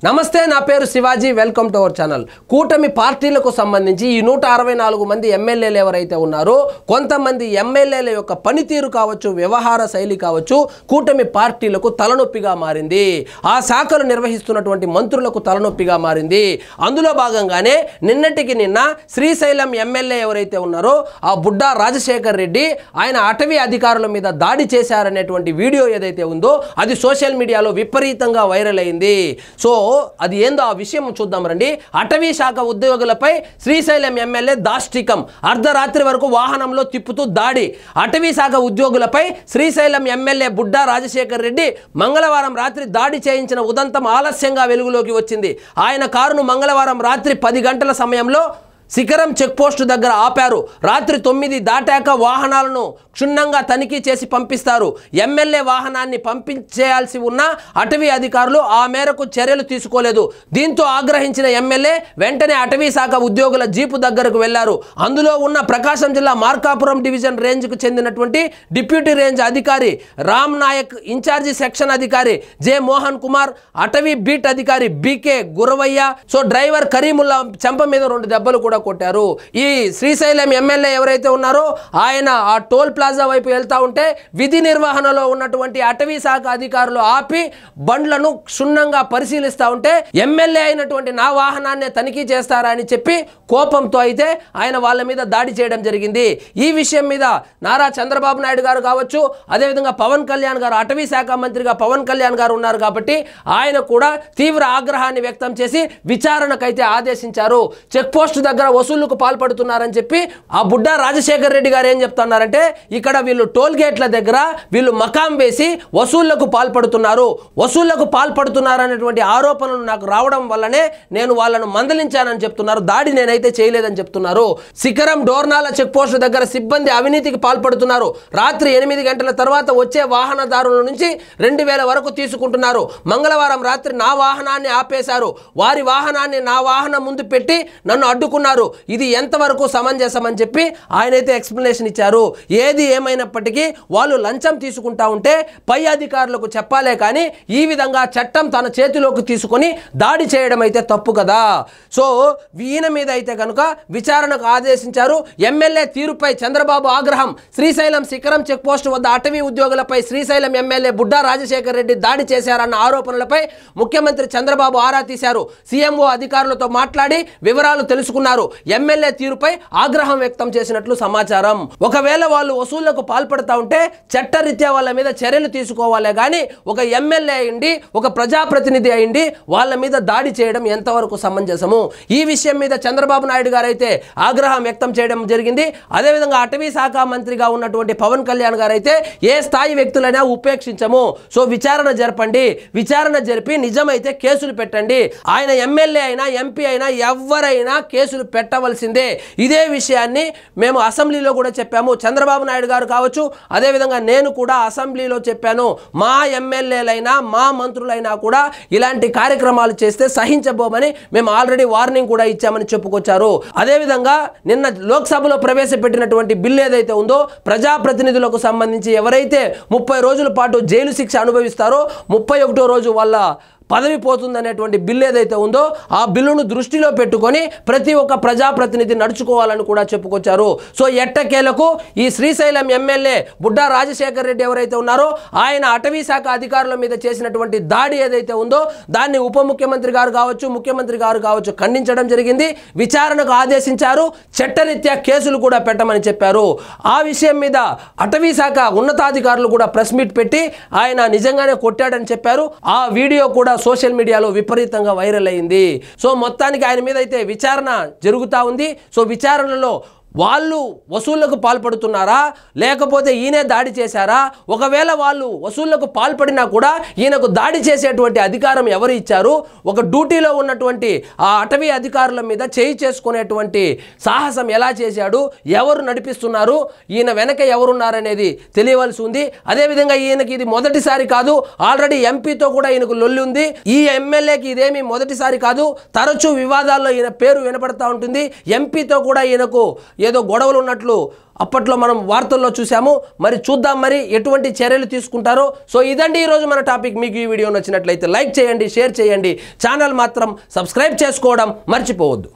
నమస్తే, నా పేరు Shivaji. Welcome to our channel. కూటమి పార్టీలకు సంబంధించి ఈ 164 మంది ఎమ్మెల్యేలు ఎవరైతే ఉన్నారో, కొంతమంది ఎమ్మెల్యేల యొక్క పనితీరు కావచ్చు, వ్యవహార శైలి కావచ్చు, కూటమి పార్టీలకు తలనొప్పిగా మారింది. ఆ శాఖలు నిర్వహిస్తున్నటువంటి మంత్రులకు తలనొప్పిగా మారింది. అందులో భాగంగానే నిన్నటికి నిన్న శ్రీశైలం ఎమ్మెల్యే ఎవరైతే ఉన్నారో ఆ బుడ్డా రాజశేఖర్ రెడ్డి ఆయన అటవీ అధికారుల మీద దాడి చేశారనేటువంటి వీడియో ఏదైతే ఉందో అది సోషల్ మీడియాలో విపరీతంగా వైరల్ అయింది. సో అది ఏందో ఆ విషయం చూద్దాం రండి. అటవీ శాఖ ఉద్యోగులపై శ్రీశైలం ఎమ్మెల్యే దాష్టికం. అర్ధరాత్రి వరకు వాహనంలో తిప్పుతూ దాడి. అటవీ శాఖ ఉద్యోగులపై శ్రీశైలం ఎమ్మెల్యే బుడ్డా రాజశేఖర్ రెడ్డి మంగళవారం రాత్రి దాడి చేయించిన ఉదంతం ఆలస్యంగా వెలుగులోకి వచ్చింది. ఆయన కారును మంగళవారం రాత్రి 10 గంటల సమయంలో శిఖరం చెక్ పోస్టు దగ్గర ఆపారు. రాత్రి 9 దాటాక వాహనాలను క్షుణ్ణంగా తనిఖీ చేసి పంపిస్తారు. ఎమ్మెల్యే వాహనాన్ని పంపించేయాల్సి ఉన్న అటవీ అధికారులు ఆ మేరకు చర్యలు తీసుకోలేదు. దీంతో ఆగ్రహించిన ఎమ్మెల్యే వెంటనే అటవీ శాఖ ఉద్యోగుల జీపు దగ్గరకు వెళ్లారు. అందులో ఉన్న ప్రకాశం జిల్లా మార్కాపురం డివిజన్ రేంజ్కు చెందినటువంటి డిప్యూటీ రేంజ్ అధికారి రామ్ నాయక్, ఇన్ఛార్జి సెక్షన్ అధికారి జె మోహన్ కుమార్, అటవీ బీట్ అధికారి బికే గురవయ్య, సో డ్రైవర్ కరీముల్లా చెంప మీద 2 దెబ్బలు కూడా కొట్టారు. ఈ శ్రీశైలం ఎమ్మెల్యే ఎవరైతే ఉన్నారో ఆయన ఆ టోల్ ప్లాజా వైపు వెళ్తా ఉంటే విధి నిర్వహణలో ఉన్నటువంటి అటవీ శాఖ అధికారులు ఆపి బండ్లను క్షుణ్ణంగా పరిశీలిస్తూ ఉంటే ఎమ్మెల్యే అయినటువంటి నా వాహనాన్ని తనిఖీ చేస్తారా అని చెప్పి కోపంతో అయితే ఆయన వాళ్ళ మీద దాడి చేయడం జరిగింది. ఈ విషయం మీద నారా చంద్రబాబు నాయుడు గారు కావచ్చు, అదేవిధంగా పవన్ కళ్యాణ్ గారు, అటవీ శాఖ మంత్రిగా పవన్ కళ్యాణ్ గారు ఉన్నారు కాబట్టి ఆయన కూడా తీవ్ర ఆగ్రహాన్ని వ్యక్తం చేసి విచారణకైతే ఆదేశించారు. చెక్ పోస్ట్ దగ్గర వసూళ్లకు పాల్పడుతున్నారని చెప్పి ఆ బుడ్డా రాజశేఖర్ రెడ్డి గారు ఏం చెప్తున్నారంటే, ఇక్కడ వీళ్ళు టోల్ గేట్ల దగ్గర వీళ్ళు మకాం వేసి వసూళ్లకు పాల్పడుతున్నారు, వసూళ్లకు పాల్పడుతున్నారనేటువంటి ఆరోపణలు నాకు రావడం వల్లనే నేను వాళ్ళను మందలించానని చెప్తున్నారు. దాడి నేనైతే చేయలేదని చెప్తున్నారు. శిఖరం డోర్నాల చెక్ పోస్ట్ దగ్గర సిబ్బంది అవినీతికి పాల్పడుతున్నారు. రాత్రి 8 గంటల తర్వాత వచ్చే వాహనదారుల నుంచి 2000 వరకు తీసుకుంటున్నారు. మంగళవారం రాత్రి నా వాహనాన్ని ఆపేశారు. వారి వాహనాన్ని నా వాహనం ముందు పెట్టి నన్ను అడ్డుకున్నారు. ఇది ఎంతవరకు సమంజసమని చెప్పి ఆయనైతే ఎక్స్ప్లెనేషన్ ఇచ్చారు. ఏది ఏమైనప్పటికీ వాళ్ళు లంచం తీసుకుంటా ఉంటే పై అధికారులకు చెప్పాలే కానీ ఈ విధంగా చట్టం తన చేతిలోకి తీసుకొని దాడి చేయడం అయితే తప్పు కదా. సో ఈయన మీద అయితే కనుక విచారణకు ఆదేశించారు. ఎమ్మెల్యే తీరుపై చంద్రబాబు ఆగ్రహం. శ్రీశైలం శిఖరం చెక్ పోస్ట్ వద్ద అటవీ ఉద్యోగులపై శ్రీశైలం ఎమ్మెల్యే బుడ్డా రాజశేఖర్ రెడ్డి దాడి చేశారన్న ఆరోపణలపై ముఖ్యమంత్రి చంద్రబాబు ఆరా తీశారు. సీఎంఓ అధికారులతో మాట్లాడి వివరాలు తెలుసుకున్నారు. ఎమ్మెల్యే తీరుపై ఆగ్రహం వ్యక్తం చేసినట్లు సమాచారం. ఒకవేళ వాళ్ళు వసూళ్లకు పాల్పడతా ఉంటే చట్టరీత్యా వాళ్ళ మీద చర్యలు తీసుకోవాలే కానీ ఒక ఎమ్మెల్యే అయింది, ఒక ప్రజాప్రతినిధి అయింది వాళ్ళ మీద దాడి చేయడం ఎంతవరకు సమంజసము? ఈ విషయం మీద చంద్రబాబు నాయుడు గారు అయితే ఆగ్రహం వ్యక్తం చేయడం జరిగింది. అదేవిధంగా అటవీ శాఖ మంత్రిగా ఉన్నటువంటి పవన్ కళ్యాణ్ గారు అయితే ఏ స్థాయి వ్యక్తులైనా ఉపేక్షించము, సో విచారణ జరపండి, విచారణ జరిపి నిజమైతే కేసులు పెట్టండి, ఆయన ఎమ్మెల్యే అయినా ఎంపీ అయినా ఎవరైనా కేసులు పెట్టవలసిందే. ఇదే విషయాన్ని మేము అసెంబ్లీలో కూడా చెప్పాము. చంద్రబాబు నాయుడు గారు కావచ్చు, అదేవిధంగా నేను కూడా అసెంబ్లీలో చెప్పాను. మా ఎమ్మెల్యేలైనా మా మంత్రులైనా కూడా ఇలాంటి కార్యక్రమాలు చేస్తే సహించబోమని మేము ఆల్రెడీ వార్నింగ్ కూడా ఇచ్చామని చెప్పుకొచ్చారు. అదేవిధంగా నిన్న లోక్సభలో ప్రవేశపెట్టినటువంటి బిల్లు ఏదైతే ఉందో ప్రజాప్రతినిధులకు సంబంధించి ఎవరైతే 30 రోజుల పాటు జైలు శిక్ష అనుభవిస్తారో 31వ రోజు వాళ్ళ పదవి పోతుందనేటువంటి బిల్లు ఏదైతే ఉందో ఆ బిల్లును దృష్టిలో పెట్టుకొని ప్రతి ఒక్క ప్రజాప్రతినిధి నడుచుకోవాలని కూడా చెప్పుకొచ్చారు. సో ఎట్టకేలకు ఈ శ్రీశైలం ఎమ్మెల్యే బుడ్డా రాజశేఖర్ రెడ్డి ఎవరైతే ఉన్నారో ఆయన అటవీ శాఖ అధికారుల మీద చేసినటువంటి దాడి ఏదైతే ఉందో దాన్ని ఉప ముఖ్యమంత్రి గారు కావచ్చు, ముఖ్యమంత్రి గారు కావచ్చు ఖండించడం జరిగింది. విచారణకు ఆదేశించారు. చట్టరీత్యా కేసులు కూడా పెట్టమని చెప్పారు. ఆ విషయం మీద అటవీ శాఖ ఉన్నతాధికారులు కూడా ప్రెస్ మీట్ పెట్టి ఆయన నిజంగానే కొట్టాడని చెప్పారు. ఆ వీడియో కూడా సోషల్ మీడియాలో విపరీతంగా వైరల్ అయింది. సో మొత్తానికి ఆయన మీద అయితే విచారణ జరుగుతూ ఉంది. సో విచారణలో వాళ్ళు వసూళ్లకు పాల్పడుతున్నారా లేకపోతే ఈయనే దాడి చేశారా? ఒకవేళ వాళ్ళు వసూళ్లకు పాల్పడినా కూడా ఈయనకు దాడి చేసేటువంటి అధికారం ఎవరు ఇచ్చారు? ఒక డ్యూటీలో ఉన్నటువంటి ఆ అటవీ అధికారుల మీద చేయి చేసుకునేటువంటి సాహసం ఎలా చేశాడు? ఎవరు నడిపిస్తున్నారు? ఈయన వెనక ఎవరున్నారనేది తెలియవలసి ఉంది. అదేవిధంగా ఈయనకి ఇది మొదటిసారి కాదు, ఆల్రెడీ ఎంపీతో కూడా ఈయనకు లొల్లి ఉంది. ఈ ఎమ్మెల్యేకి ఇదేమి మొదటిసారి కాదు, తరచూ వివాదాల్లో ఈయన పేరు వినపడతా ఉంటుంది. ఎంపీతో కూడా ఈయనకు ఏదో గొడవలు ఉన్నట్లు అప్పట్లో మనం వార్తల్లో చూసాము. మరి చూద్దాం మరి ఎటువంటి చర్యలు తీసుకుంటారో. సో ఇదండి ఈరోజు మన టాపిక్. మీకు ఈ వీడియో నచ్చినట్లయితే లైక్ చేయండి, షేర్ చేయండి, ఛానల్ మాత్రం సబ్స్క్రైబ్ చేసుకోవడం మర్చిపోవద్దు.